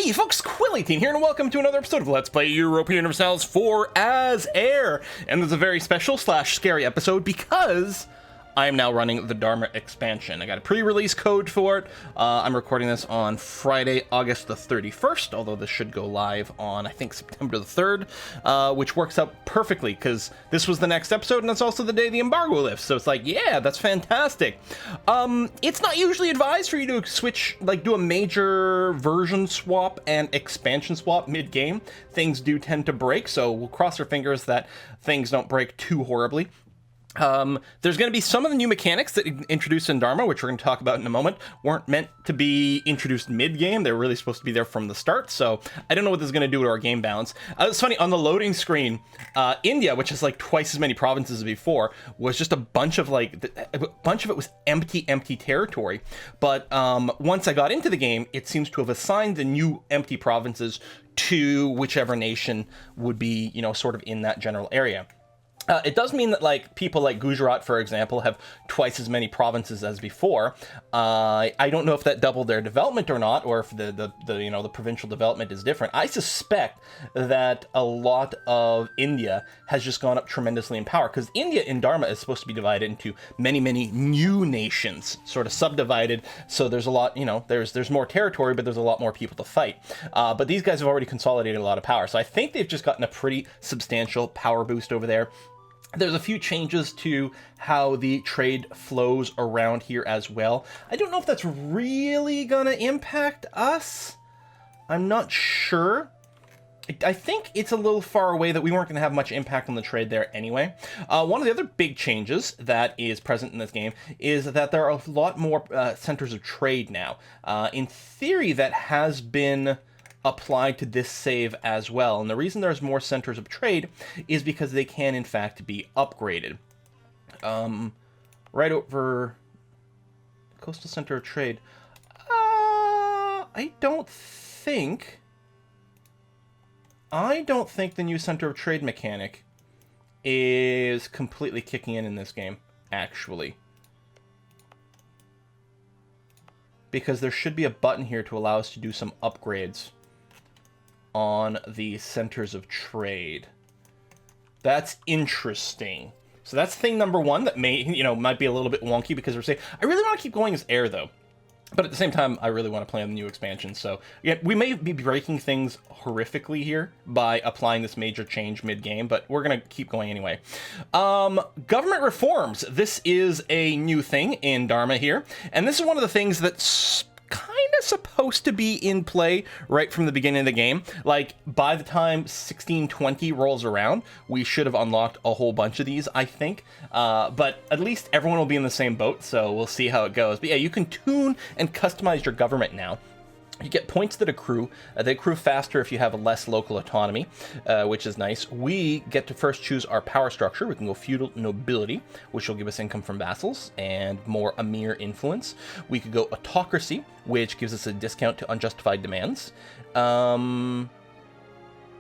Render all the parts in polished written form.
Hey folks, Quill18 here, and welcome to another episode of Let's Play Europa Universalis 4 as Air. And this is a very special / scary episode because I am now running the Dharma expansion. I got a pre-release code for it. I'm recording this on Friday, August the 31st, although this should go live on, I think, September the 3rd, which works out perfectly because this was the next episode and it's also the day the embargo lifts. So it's like, yeah, that's fantastic. It's not usually advised for you to switch, like do a major version swap and expansion swap mid-game. Things do tend to break, so we'll cross our fingers that things don't break too horribly. There's going to be some of the new mechanics that introduced in Dharma, which we're going to talk about in a moment, weren't meant to be introduced mid-game. They were really supposed to be there from the start, so I don't know what this is going to do to our game balance. It's funny, on the loading screen, India, which has like twice as many provinces as before, was just a bunch of it was empty territory. But once I got into the game, it seems to have assigned the new empty provinces to whichever nation would be, you know, sort of in that general area. It does mean that, like, people like Gujarat, for example, have twice as many provinces as before. I don't know if that doubled their development or not, or if the provincial development is different. I suspect that a lot of India has just gone up tremendously in power, because India in Dharma is supposed to be divided into many new nations, sort of subdivided. So there's a lot, you know, there's more territory, but there's a lot more people to fight. But these guys have already consolidated a lot of power, so I think they've just gotten a pretty substantial power boost over there. There's a few changes to how the trade flows around here as well. I don't know if that's really gonna impact us. I'm not sure. I think it's a little far away that we weren't going to have much impact on the trade there anyway. One of the other big changes that is present in this game is that there are a lot more centers of trade now. In theory, that has been applied to this save as well, and the reason there's more centers of trade is because they can in fact be upgraded. Right over Coastal Center of Trade, I don't think the new Center of Trade mechanic is completely kicking in this game, actually. Because there should be a button here to allow us to do some upgrades on the centers of trade. That's interesting. So that's thing number one that might be a little bit wonky, because we're saying, I really want to keep going as air though. But at the same time, I really want to play on the new expansion. So yeah, we may be breaking things horrifically here by applying this major change mid-game, but we're going to keep going anyway. Government reforms. This is a new thing in Dharma here. And this is one of the things that's kind of supposed to be in play right from the beginning of the game. Like, by the time 1620 rolls around, we should have unlocked a whole bunch of these, I think. But at least everyone will be in the same boat, so we'll see how it goes. But yeah, you can tune and customize your government now. You get points that accrue. They accrue faster if you have less local autonomy, which is nice. We get to first choose our power structure. We can go feudal nobility, which will give us income from vassals and more Emir influence. We could go autocracy, which gives us a discount to unjustified demands.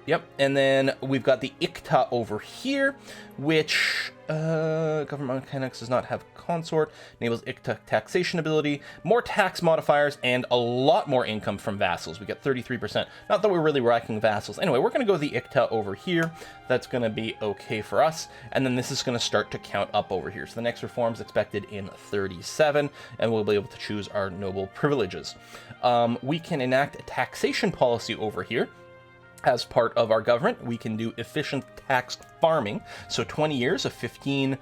Yep, and then we've got the Ikta over here, which government mechanics does not have consort, enables Ikta taxation ability, more tax modifiers, and a lot more income from vassals. We get 33%. Not that we're really racking vassals. Anyway, we're going to go the Ikta over here. That's going to be okay for us. And then this is going to start to count up over here. So the next reform is expected in 37, and we'll be able to choose our noble privileges. We can enact a taxation policy over here. As part of our government, we can do efficient tax farming. So 20 years, a 15%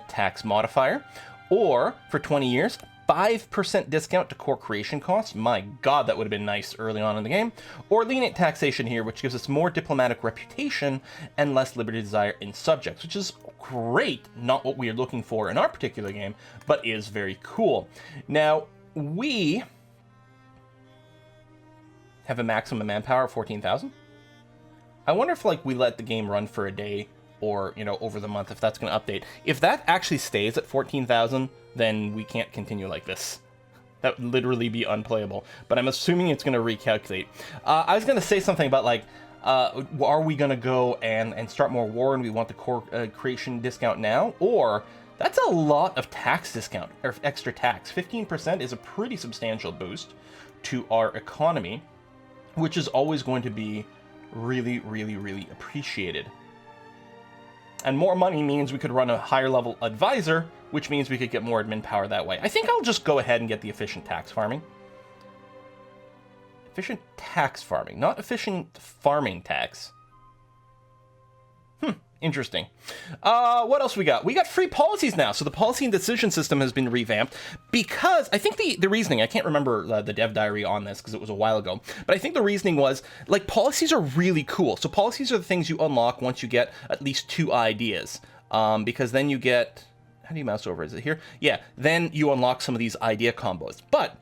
tax modifier. Or, for 20 years, 5% discount to core creation costs. My god, that would have been nice early on in the game. Or lenient taxation here, which gives us more diplomatic reputation and less liberty desire in subjects, which is great. Not what we are looking for in our particular game, but is very cool. Now, we have a maximum manpower of 14,000. I wonder if, like, we let the game run for a day or, you know, over the month, if that's going to update. If that actually stays at 14,000, then we can't continue like this. That would literally be unplayable. But I'm assuming it's going to recalculate. I was going to say something about, like, are we going to go and start more war and we want the core creation discount now? Or that's a lot of tax discount, or extra tax. 15% is a pretty substantial boost to our economy. which is always going to be really, really, really appreciated. And more money means we could run a higher level advisor, which means we could get more admin power that way. I think I'll just go ahead and get the efficient tax farming. Efficient tax farming, not efficient farming tax. Interesting. What else we got? We got free policies now. So the policy and decision system has been revamped because I think the reasoning, I can't remember the dev diary on this because it was a while ago, but I think the reasoning was, like, policies are really cool. So policies are the things you unlock once you get at least 2 ideas. Because then you get, how do you mouse over? Is it here? Yeah, then you unlock some of these idea combos. But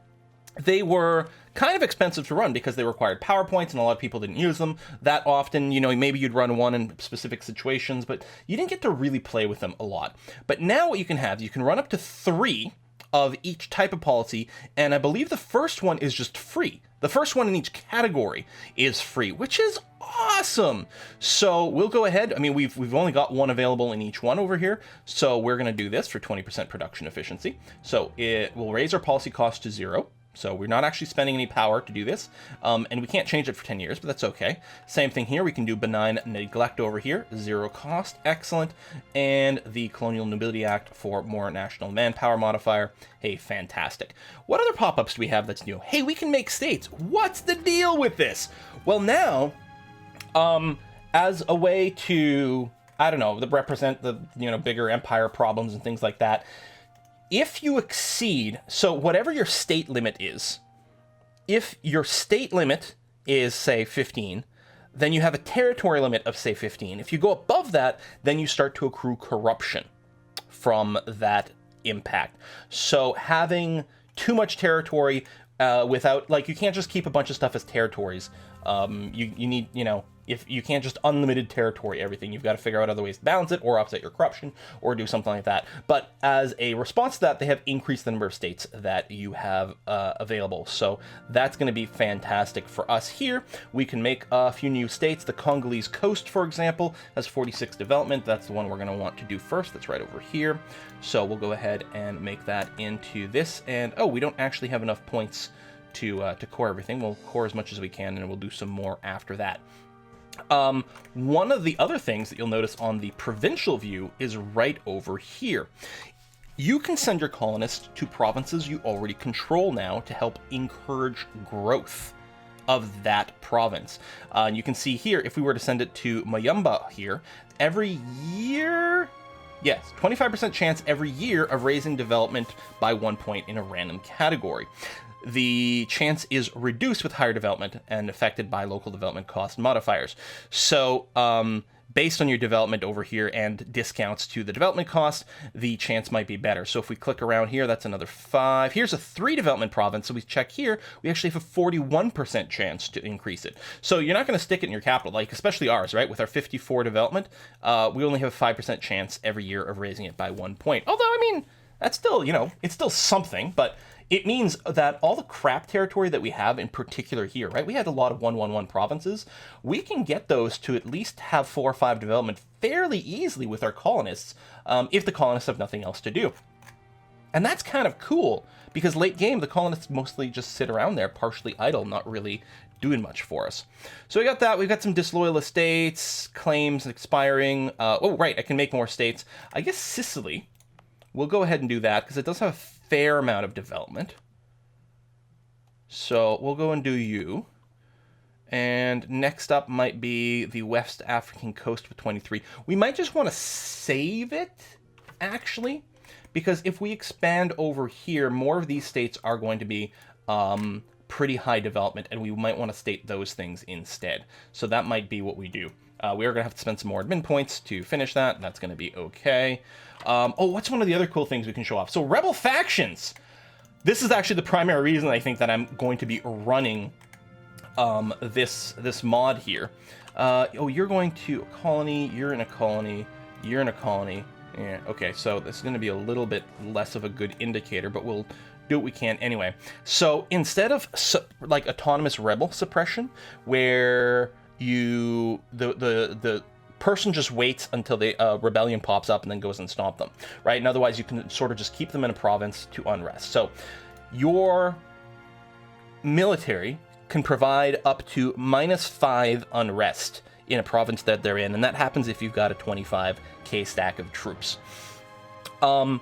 they were kind of expensive to run because they required PowerPoints and a lot of people didn't use them that often. You know, maybe you'd run one in specific situations, but you didn't get to really play with them a lot. But now what you can have, you can run up to 3 of each type of policy, and I believe the first one is just free. The first one in each category is free, which is awesome. So we'll go ahead. I mean, we've only got one available in each one over here. So we're going to do this for 20% production efficiency. So it will raise our policy cost to 0. So we're not actually spending any power to do this, and we can't change it for 10 years, but that's okay. Same thing here, we can do benign neglect over here, 0 cost, excellent. And the Colonial Nobility Act for more national manpower modifier, hey, fantastic. What other pop-ups do we have that's new? Hey, we can make states. What's the deal with this? Well, now, as a way to, I don't know, represent the, bigger empire problems and things like that, if you exceed, so whatever your state limit is, if your state limit is, say, 15, then you have a territory limit of, say, 15. If you go above that, then you start to accrue corruption from that impact. So having too much territory without, like, you can't just keep a bunch of stuff as territories. You need, if you can't just unlimited territory everything, you've got to figure out other ways to balance it or offset your corruption or do something like that. But as a response to that, they have increased the number of states that you have available. So that's going to be fantastic for us here. We can make a few new states. The Congolese coast, for example, has 46 development. That's the one we're going to want to do first. That's right over here. So we'll go ahead and make that into this. And, oh, we don't actually have enough points to core everything. We'll core as much as we can, and we'll do some more after that. One of the other things that you'll notice on the provincial view is right over here. You can send your colonists to provinces you already control now to help encourage growth of that province. And you can see here, if we were to send it to Mayumba here, every year, yes, 25% chance every year of raising development by 1 point in a random category. The chance is reduced with higher development and affected by local development cost modifiers. So based on your development over here and discounts to the development cost, the chance might be better. So if we click around here, that's another 5. Here's a 3 development province. So we check here, we actually have a 41% chance to increase it. So you're not going to stick it in your capital, like especially ours, right? With our 54 development, we only have a 5% chance every year of raising it by 1 point. Although, I mean, that's still, it's still something, but it means that all the crap territory that we have in particular here, right? We had a lot of 111 provinces. We can get those to at least have 4 or 5 development fairly easily with our colonists, if the colonists have nothing else to do. And that's kind of cool, because late game, the colonists mostly just sit around there, partially idle, not really doing much for us. So we got that. We've got some disloyal estates, claims expiring. Oh, right, I can make more states. I guess Sicily, we'll go ahead and do that, because it does have a fair amount of development. So we'll go and do you. And next up might be the West African coast with 23. We might just want to save it, actually, because if we expand over here, more of these states are going to be pretty high development, and we might want to state those things instead. So that might be what we do. We are going to have to spend some more admin points to finish that, and that's going to be okay. Oh, what's one of the other cool things we can show off? So rebel factions. This is actually the primary reason I think that I'm going to be running this mod here. Oh, you're going to a colony, you're in a colony, you're in a colony. Yeah, okay, so this is going to be a little bit less of a good indicator, but we'll do what we can anyway. So instead of like autonomous rebel suppression, where the person just waits until the rebellion pops up and then goes and stomp them, right? And otherwise you can sort of just keep them in a province to unrest. So your military can provide up to -5 unrest in a province that they're in, and that happens if you've got a 25k stack of troops. And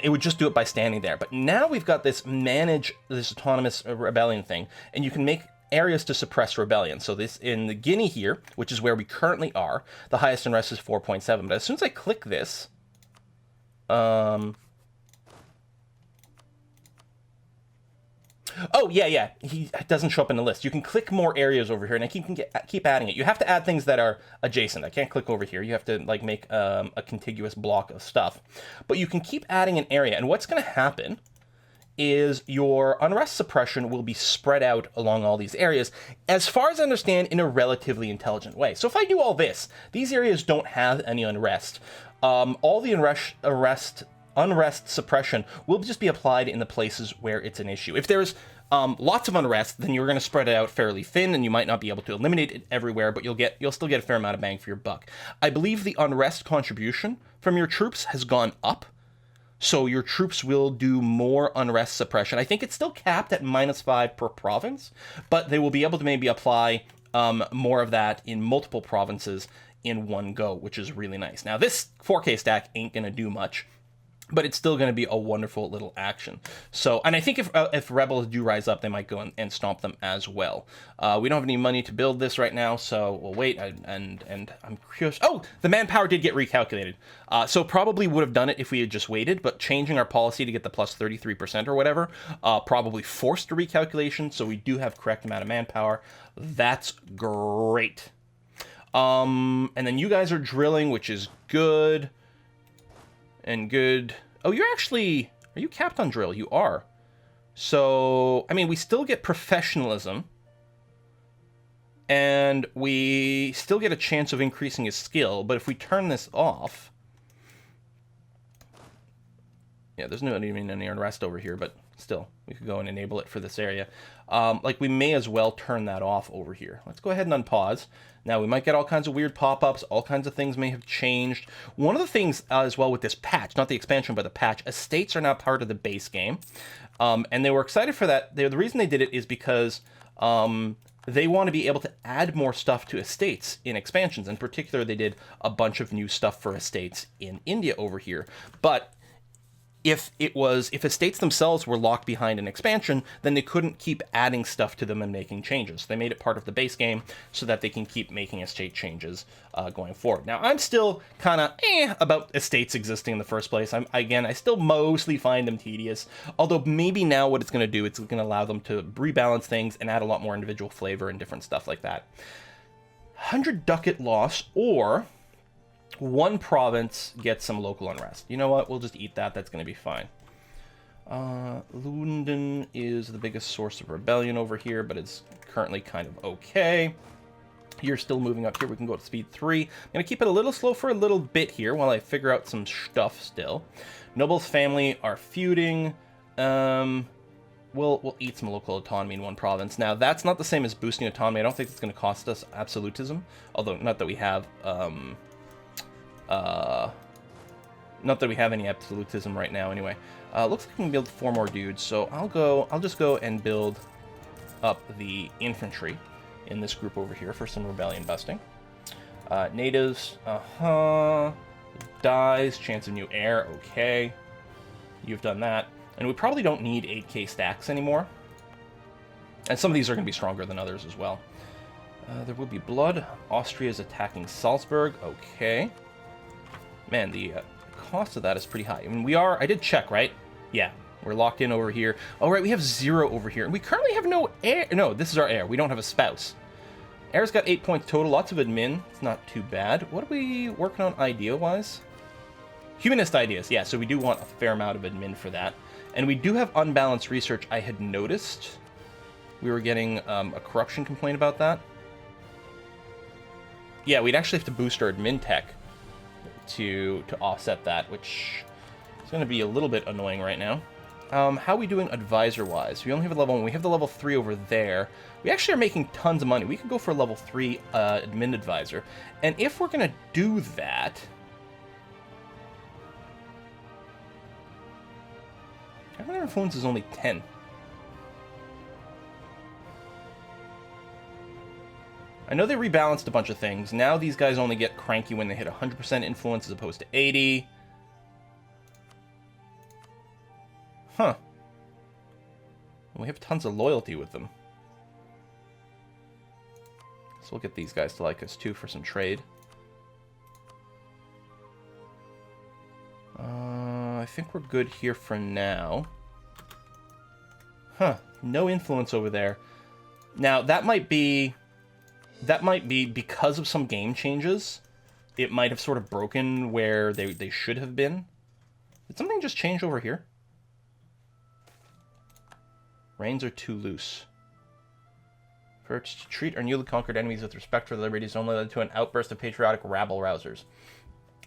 it would just do it by standing there. But now we've got this autonomous rebellion thing, and you can make areas to suppress rebellion. So this in the Guinea here, which is where we currently are, the highest unrest is 4.7. But as soon as I click this, oh, yeah, he doesn't show up in the list. You can click more areas over here, and I keep adding it. You have to add things that are adjacent. I can't click over here. You have to, like, make a contiguous block of stuff. But you can keep adding an area, and what's going to happen is your unrest suppression will be spread out along all these areas, as far as I understand, in a relatively intelligent way. So if I do all this, these areas don't have any unrest. All the unrest suppression will just be applied in the places where it's an issue. If there's lots of unrest, then you're going to spread it out fairly thin, and you might not be able to eliminate it everywhere, but you'll still get a fair amount of bang for your buck. I believe the unrest contribution from your troops has gone up, so your troops will do more unrest suppression. I think it's still capped at -5 per province, but they will be able to maybe apply more of that in multiple provinces in one go, which is really nice. Now, this 4K stack ain't going to do much, but it's still going to be a wonderful little action. So, and I think if rebels do rise up, they might go and stomp them as well. We don't have any money to build this right now, so we'll wait. And I'm curious. Oh, the manpower did get recalculated. So probably would have done it if we had just waited, but changing our policy to get the plus 33% or whatever probably forced a recalculation. So we do have correct amount of manpower. That's great. And then you guys are drilling, which is good. And good. Oh, are you capped on drill? You are. So, I mean, we still get professionalism. And we still get a chance of increasing his skill. But if we turn this off... Yeah, there's not even any unrest over here, but still, we could go and enable it for this area. Like, we may as well turn that off over here. Let's go ahead and unpause. Now, we might get all kinds of weird pop-ups. All kinds of things may have changed. One of the things as well with this patch, not the expansion, but the patch, estates are now part of the base game. And they were excited for that. The reason they did it is because they want to be able to add more stuff to estates in expansions. In particular, they did a bunch of new stuff for estates in India over here. But if estates themselves were locked behind an expansion, then they couldn't keep adding stuff to them and making changes. They made it part of the base game so that they can keep making estate changes going forward. Now, I'm still kind of about estates existing in the first place. I still mostly find them tedious. Although maybe now what it's going to do, it's going to allow them to rebalance things and add a lot more individual flavor and different stuff like that. 100 ducat loss, or... one province gets some local unrest. You know what? We'll just eat that. That's going to be fine. London is the biggest source of rebellion over here, but it's currently kind of okay. You're still moving up here. We can go to speed 3. I'm going to keep it a little slow for a little bit here while I figure out some stuff still. Noble's family are feuding. We'll eat some local autonomy in one province. Now, that's not the same as boosting autonomy. I don't think it's going to cost us absolutism, although not that we have... not that we have any absolutism right now anyway. Looks like we can build 4 more dudes, so I'll just go and build up the infantry in this group over here for some rebellion busting. Natives, dies, chance of new heir, okay. You've done that. And we probably don't need 8k stacks anymore. And some of these are going to be stronger than others as well. There will be blood. Austria's attacking Salzburg, okay. Man, the cost of that is pretty high. I mean, I did check, right? Yeah, we're locked in over here. Oh, right, we have 0 over here. And we currently have no heir. No, this is our heir. We don't have a spouse. Heir's got 8 points total. Lots of admin. It's not too bad. What are we working on idea-wise? Humanist ideas. Yeah, so we do want a fair amount of admin for that. And we do have unbalanced research. I had noticed we were getting a corruption complaint about that. Yeah, we'd actually have to boost our admin tech to offset that, which is going to be a little bit annoying right now. How are we doing advisor-wise? We only have a level 1. We have the level 3 over there. We actually are making tons of money. We could go for a level 3 admin advisor. And if we're going to do that... Government influence is only 10. I know they rebalanced a bunch of things. Now these guys only get cranky when they hit 100% influence as opposed to 80. Huh. We have tons of loyalty with them. So we'll get these guys to like us too for some trade. I think we're good here for now. Huh. No influence over there. Now, that might be because of some game changes. It might have sort of broken where they should have been. Did something just change over here? Reins are too loose. First, to treat our newly conquered enemies with respect for their liberties only led to an outburst of patriotic rabble-rousers.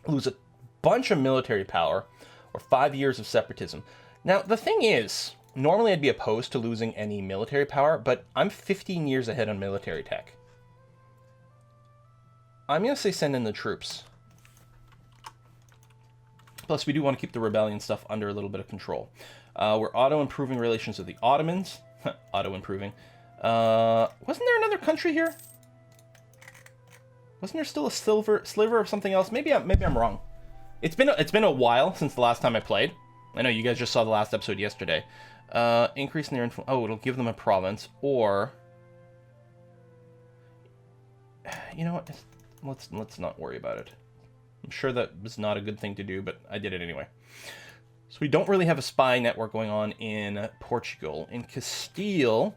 Lose a bunch of military power, or 5 years of separatism. Now, the thing is, normally I'd be opposed to losing any military power, but I'm 15 years ahead on military tech. I'm going to say send in the troops. Plus, we do want to keep the rebellion stuff under a little bit of control. We're auto-improving relations with the Ottomans. Auto-improving. Wasn't there another country here? Wasn't there still a sliver of something else? Maybe I'm wrong. It's been a while since the last time I played. I know you guys just saw the last episode yesterday. Increase in their influence. Oh, it'll give them a province, or you know what? Let's not worry about it. I'm sure that was not a good thing to do, but I did it anyway. So we don't really have a spy network going on in Portugal. In Castile,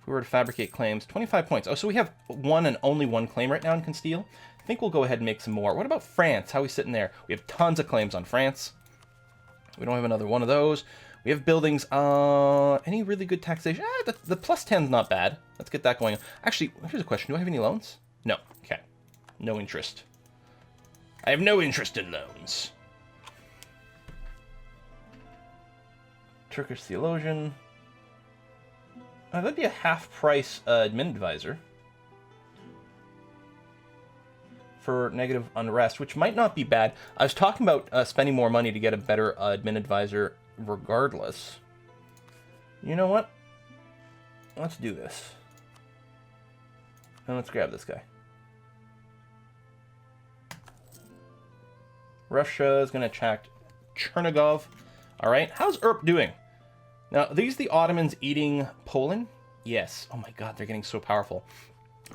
if we were to fabricate claims, 25 points. Oh, so we have one and only one claim right now in Castile. I think we'll go ahead and make some more. What about France? How are we sitting there? We have tons of claims on France. We don't have another one of those. We have buildings. Any really good taxation? The plus 10's not bad. Let's get that going. Actually, here's a question. Do I have any loans? No. Okay. No interest. I have no interest in loans. Turkish theologian. That'd be a half-price admin advisor for negative unrest, which might not be bad. I was talking about spending more money to get a better admin advisor regardless. You know what? Let's do this. And let's grab this guy. Russia is going to attack Chernigov. All right. How's Europe doing? Now, are these the Ottomans eating Poland? Yes. Oh my God, they're getting so powerful.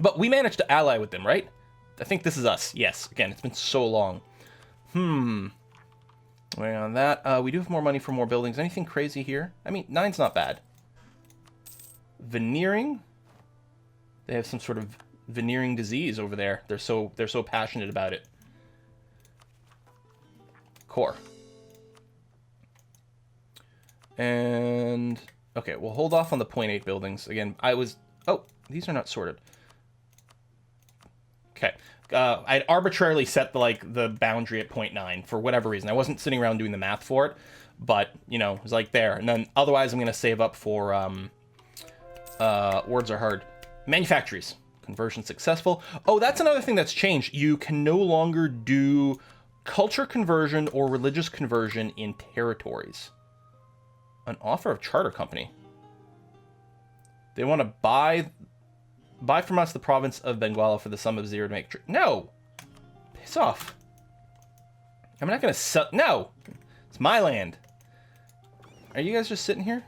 But we managed to ally with them, right? I think this is us. Yes. Again, it's been so long. Waiting on that. We do have more money for more buildings. Anything crazy here? I mean, 9's not bad. Veneering. They have some sort of veneering disease over there. They're so passionate about it. Core. And okay, we'll hold off on the 0.8 buildings. Again, oh, these are not sorted. Okay. I'd arbitrarily set the boundary at 0.9 for whatever reason. I wasn't sitting around doing the math for it, but you know, it was like there. And then otherwise I'm gonna save up for words are hard. Manufactories. Conversion successful. Oh, that's another thing that's changed. You can no longer do culture conversion or religious conversion in territories. An offer of charter company. They want to buy from us the province of Benguela for the sum of 0 to make... No! Piss off. I'm not going to sell... No! It's my land. Are you guys just sitting here?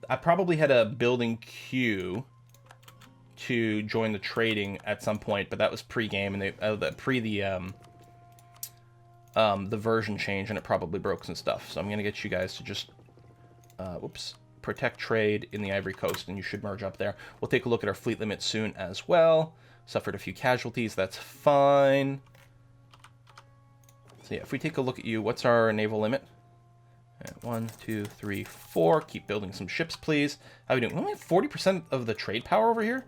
I probably had a building queue to join the trading at some point, but that was pre-game, and the version change, and it probably broke some stuff. So I'm going to get you guys to just... protect trade in the Ivory Coast, and you should merge up there. We'll take a look at our fleet limit soon as well. Suffered a few casualties, that's fine. So yeah, if we take a look at you, what's our naval limit? 1, 2, 3, 4. Keep building some ships, please. How are we doing? We only have 40% of the trade power over here?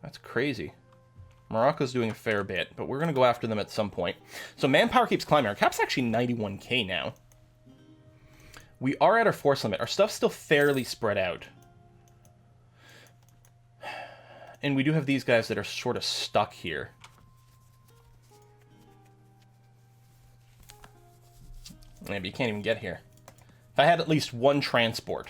That's crazy. Morocco's doing a fair bit, but we're going to go after them at some point. So manpower keeps climbing. Our cap's actually 91k now. We are at our force limit. Our stuff's still fairly spread out. And we do have these guys that are sort of stuck here. Maybe you can't even get here. If I had at least one transport.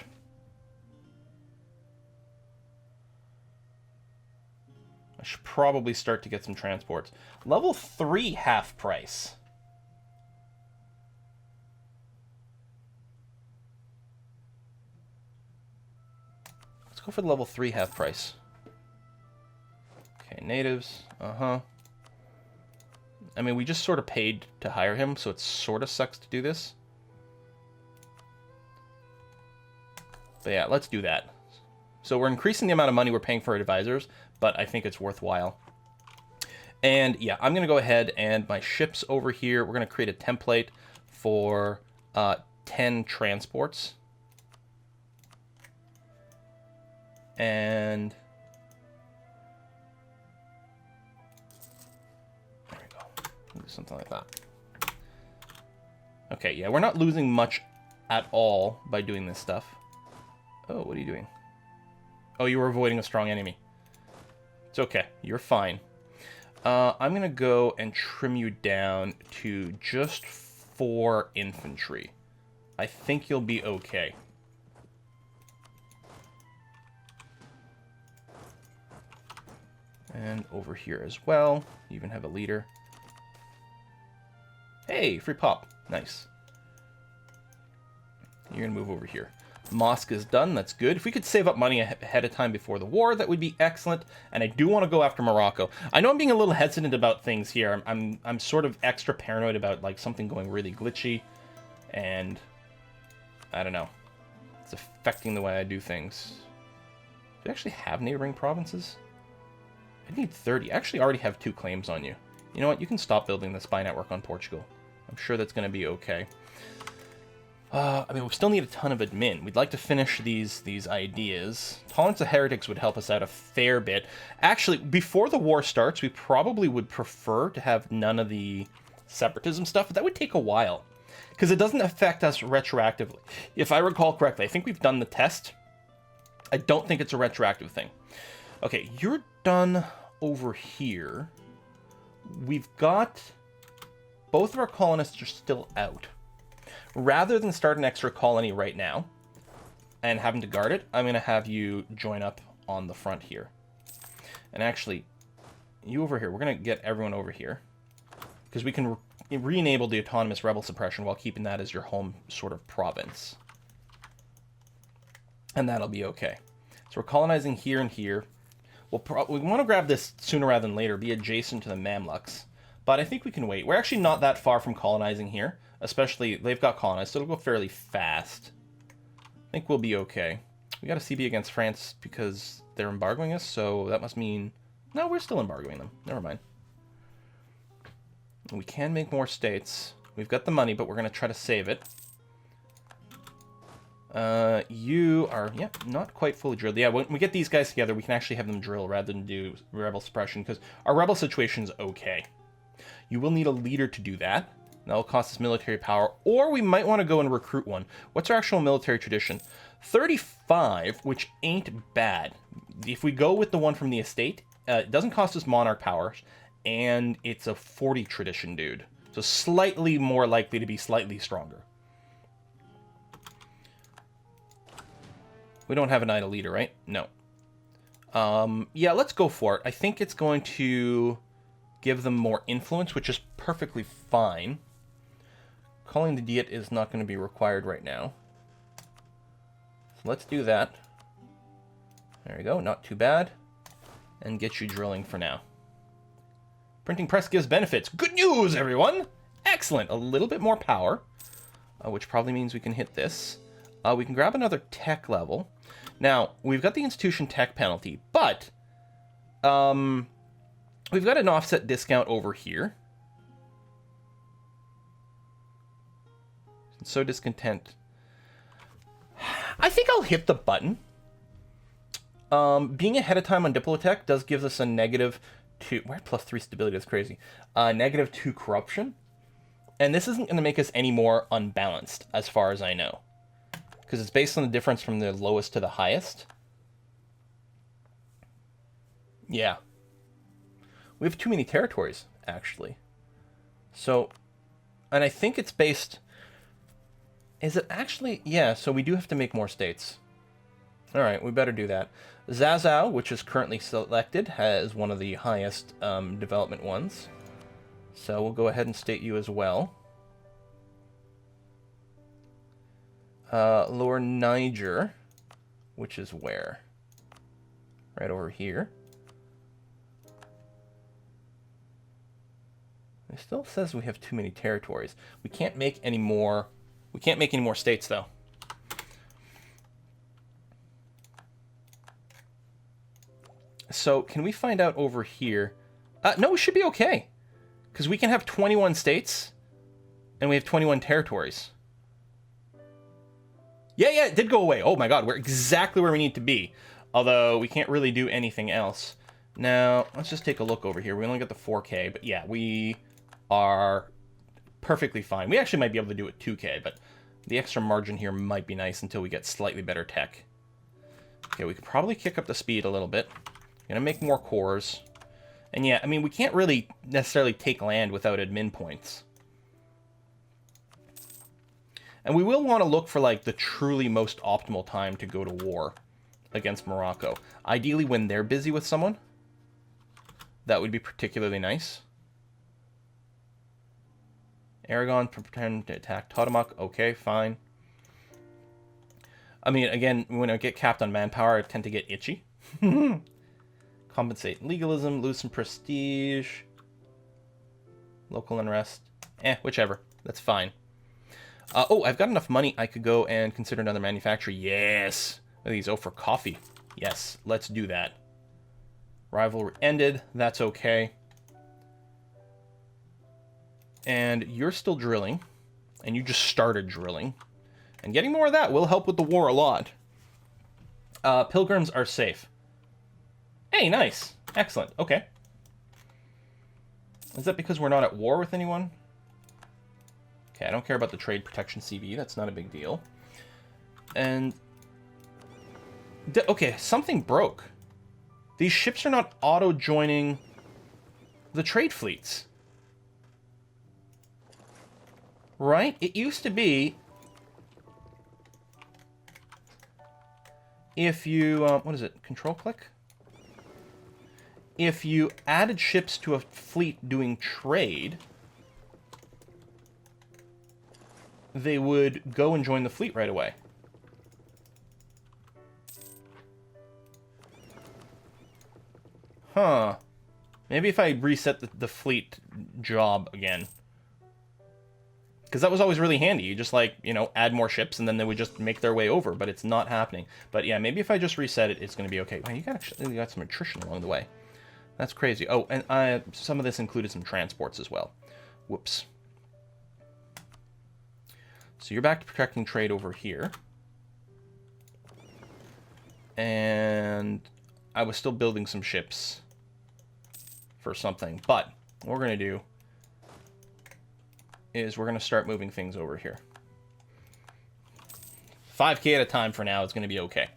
I should probably start to get some transports. Level 3 half price. Let's go for the level 3 half price. Okay, natives. Uh-huh. I mean, we just sort of paid to hire him, so it sort of sucks to do this. But yeah, let's do that. So we're increasing the amount of money we're paying for our advisors, but I think it's worthwhile. And yeah, I'm going to go ahead and my ships over here, we're going to create a template for 10 transports. And there we go. We'll do something like that. Okay, yeah, we're not losing much at all by doing this stuff. Oh, what are you doing? Oh, you were avoiding a strong enemy. It's okay. You're fine. I'm going to go and trim you down to just 4 infantry. I think you'll be okay. And over here as well. You even have a leader. Hey, free pop. Nice. You're going to move over here. Mosque is done. That's good. If we could save up money ahead of time before the war, that would be excellent. And I do want to go after Morocco. I know I'm being a little hesitant about things here. I'm sort of extra paranoid about like something going really glitchy, and I don't know. It's affecting the way I do things. Do I actually have neighboring provinces? I need 30. I actually already have 2 claims on you. You know what? You can stop building the spy network on Portugal. I'm sure that's going to be okay. I mean, we still need a ton of admin. We'd like to finish these ideas. Tolerance of heretics would help us out a fair bit. Actually, before the war starts, we probably would prefer to have none of the separatism stuff, but that would take a while, because it doesn't affect us retroactively. If I recall correctly, I think we've done the test. I don't think it's a retroactive thing. Okay, you're done over here. We've got... both of our colonists are still out. Rather than start an extra colony right now and having to guard it, I'm going to have you join up on the front here. And actually, you over here, we're going to get everyone over here, because we can re-enable the autonomous rebel suppression while keeping that as your home sort of province. And that'll be okay. So we're colonizing here and here. We want to grab this sooner rather than later, be adjacent to the Mamluks. But I think we can wait. We're actually not that far from colonizing here. Especially, they've got colonized, so it'll go fairly fast. I think we'll be okay. We got a CB against France because they're embargoing us, so that must mean... no, we're still embargoing them. Never mind. We can make more states. We've got the money, but we're going to try to save it. You are, yeah, not quite fully drilled. Yeah, when we get these guys together, we can actually have them drill rather than do rebel suppression, because our rebel situation's okay. You will need a leader to do that. That'll cost us military power, or we might want to go and recruit one. What's our actual military tradition? 35, which ain't bad. If we go with the one from the estate, it doesn't cost us monarch powers, and it's a 40 tradition, dude. So slightly more likely to be slightly stronger. We don't have an idle leader, right? No. Yeah, let's go for it. I think it's going to give them more influence, which is perfectly fine. Calling the Diet is not going to be required right now. So let's do that. There we go, not too bad. And get you drilling for now. Printing press gives benefits. Good news, everyone! Excellent! A little bit more power, which probably means we can hit this. We can grab another tech level. Now, we've got the institution tech penalty, but we've got an offset discount over here. So discontent. I think I'll hit the button. Being ahead of time on Diplotech does give us a -2... we're at +3 stability, that's crazy. -2 corruption. And this isn't going to make us any more unbalanced, as far as I know. Because it's based on the difference from the lowest to the highest. Yeah. We have too many territories, actually. So, and I think it's based... is it actually... yeah, so we do have to make more states. Alright, we better do that. Zazao, which is currently selected, has one of the highest development ones. So we'll go ahead and state you as well. Lower Niger, which is where? Right over here. It still says we have too many territories. We can't make any more. We can't make any more states, though. So can we find out over here? No, we should be okay. Because we can have 21 states, and we have 21 territories. Yeah, it did go away. Oh my god, we're exactly where we need to be. Although, we can't really do anything else. Now, let's just take a look over here. We only got the 4K, but yeah, we are perfectly fine. We actually might be able to do it 2K, but the extra margin here might be nice until we get slightly better tech. Okay, we could probably kick up the speed a little bit. Gonna make more cores. And yeah, I mean, we can't really necessarily take land without admin points. And we will want to look for, like, the truly most optimal time to go to war against Morocco. Ideally when they're busy with someone. That would be particularly nice. Aragon, pretend to attack Totomak. Okay, fine. I mean, again, when I get capped on manpower, I tend to get itchy. Compensate legalism, lose some prestige. Local unrest. Whichever. That's fine. Oh, I've got enough money I could go and consider another manufacturer. Yes! What are these? Oh, for coffee. Yes, let's do that. Rivalry ended. That's okay. And you're still drilling. And you just started drilling. And getting more of that will help with the war a lot. Pilgrims are safe. Hey, nice. Excellent. Okay. Is that because we're not at war with anyone? Okay, I don't care about the trade protection CV. That's not a big deal. And... okay, something broke. These ships are not auto-joining the trade fleets. Right? It used to be... if you... what is it? Control-click? If you added ships to a fleet doing trade... they would go and join the fleet right away. Huh. Maybe if I reset the fleet job again. Because that was always really handy. You just, like, you know, add more ships and then they would just make their way over. But it's not happening. But yeah, maybe if I just reset it, it's going to be okay. Wow, you got some attrition along the way. That's crazy. Oh, and some of this included some transports as well. Whoops. So you're back to protecting trade over here. And I was still building some ships for something. But what we're going to do is we're going to start moving things over here. 5K at a time for now is going to be okay.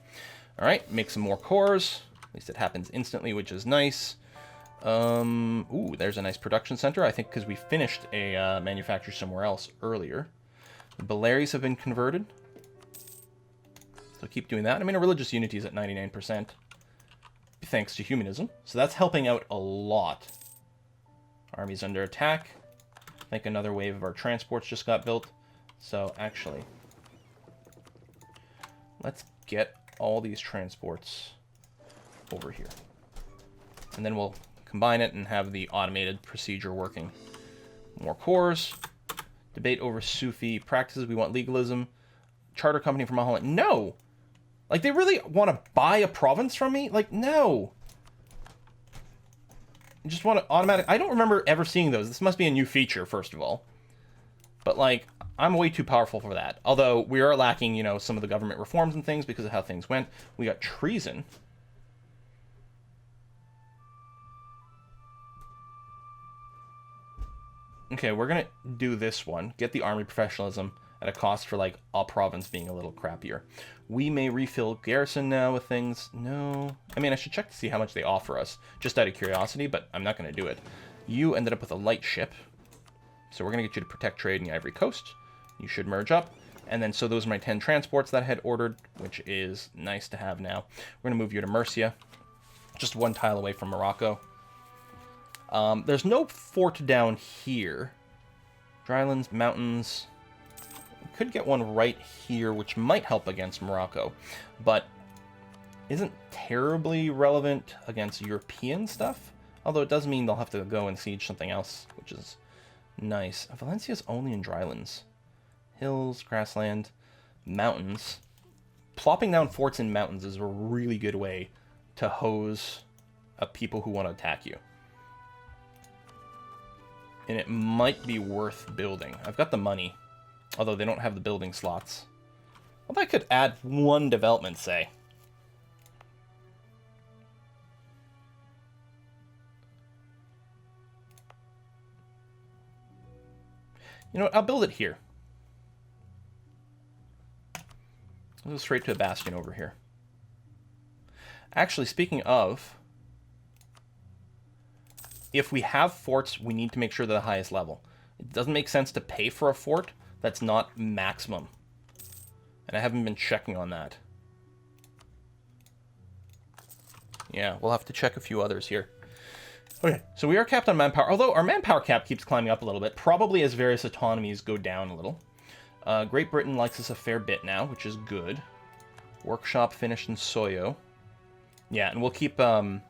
All right, make some more cores. At least it happens instantly, which is nice. Ooh, there's a nice production center. I think because we finished a manufacturer somewhere else earlier. The Balearies have been converted. So keep doing that. I mean, a religious unity is at 99%. Thanks to humanism. So that's helping out a lot. Army's under attack. I think another wave of our transports just got built. So actually, let's get all these transports over here. And then we'll combine it and have the automated procedure working. More cores. Debate over Sufi practices. We want legalism. Charter company from Holland. No! Like, they really want to buy a province from me? Like, no! You just want to automatic... I don't remember ever seeing those. This must be a new feature, first of all. But, like, I'm way too powerful for that. Although, we are lacking, you know, some of the government reforms and things because of how things went. We got treason. Okay, we're going to do this one. Get the army professionalism at a cost for, like, a province being a little crappier. We may refill garrison now with things. No. I mean, I should check to see how much they offer us, just out of curiosity, but I'm not going to do it. You ended up with a light ship. So we're going to get you to protect trade in the Ivory Coast. You should merge up. And then, so those are my 10 transports that I had ordered, which is nice to have now. We're going to move you to Murcia, just 1 tile away from Morocco. There's no fort down here. Drylands, mountains. We could get one right here, which might help against Morocco, but isn't terribly relevant against European stuff. Although it does mean they'll have to go and siege something else, which is nice. Valencia's only in drylands. Hills, grassland, mountains. Plopping down forts in mountains is a really good way to hose up people who want to attack you. And it might be worth building. I've got the money, although they don't have the building slots. Well, I could add 1 development, say. You know what? I'll build it here. I'll go straight to a bastion over here. Actually, speaking of, if we have forts, we need to make sure they're the highest level. It doesn't make sense to pay for a fort that's not maximum. And I haven't been checking on that. Yeah, we'll have to check a few others here. Okay, so we are capped on manpower, although our manpower cap keeps climbing up a little bit, probably as various autonomies go down a little. Great Britain likes us a fair bit now, which is good. Workshop finished in Soyo. Yeah, and we'll keep upgrading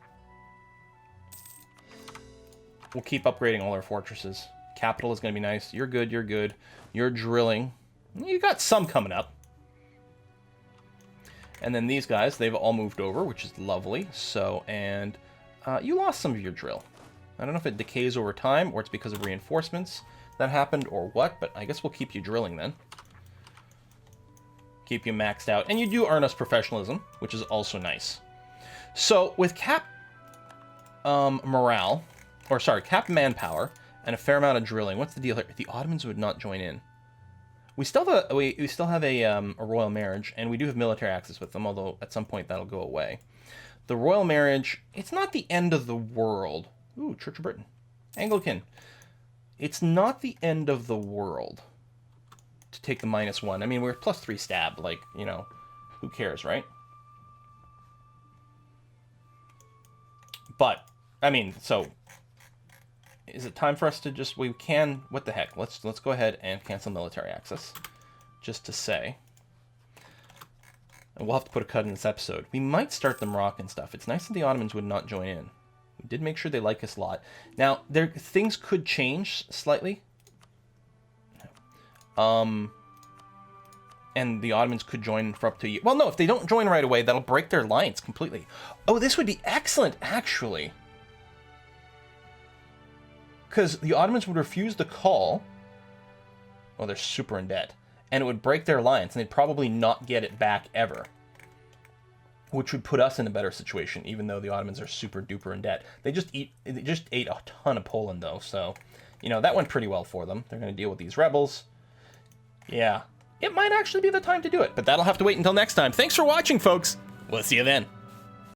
all our fortresses. Capital is going to be nice. You're good, you're good. You're drilling. You got some coming up. And then these guys, they've all moved over, which is lovely. So, and you lost some of your drill. I don't know if it decays over time, or it's because of reinforcements that happened, or what, but I guess we'll keep you drilling then. Keep you maxed out. And you do earn us professionalism, which is also nice. So, with cap morale, or sorry, cap manpower, and a fair amount of drilling, what's the deal here? The Ottomans would not join in. We still have a royal marriage, and we do have military access with them, although at some point that'll go away. The royal marriage, it's not the end of the world. Ooh, Church of Britain. Anglican. It's not the end of the world to take the -1. I mean, we're +3 stab, like, you know, who cares, right? But, I mean, so, is it time for us to just, we can, what the heck, let's go ahead and cancel military access, just to say. And we'll have to put a cut in this episode. We might start the Moroccan stuff. It's nice that the Ottomans would not join in. We did make sure they like us a lot. Now, things could change slightly. And the Ottomans could join for up to... Well, no, if they don't join right away, that'll break their alliance completely. Oh, this would be excellent, actually. Because the Ottomans would refuse the call. Well, they're super in debt. And it would break their alliance, and they'd probably not get it back ever. Which would put us in a better situation, even though the Ottomans are super duper in debt. They just ate a ton of Poland, though, so, you know, that went pretty well for them. They're going to deal with these rebels. Yeah, it might actually be the time to do it, but that'll have to wait until next time. Thanks for watching, folks. We'll see you then.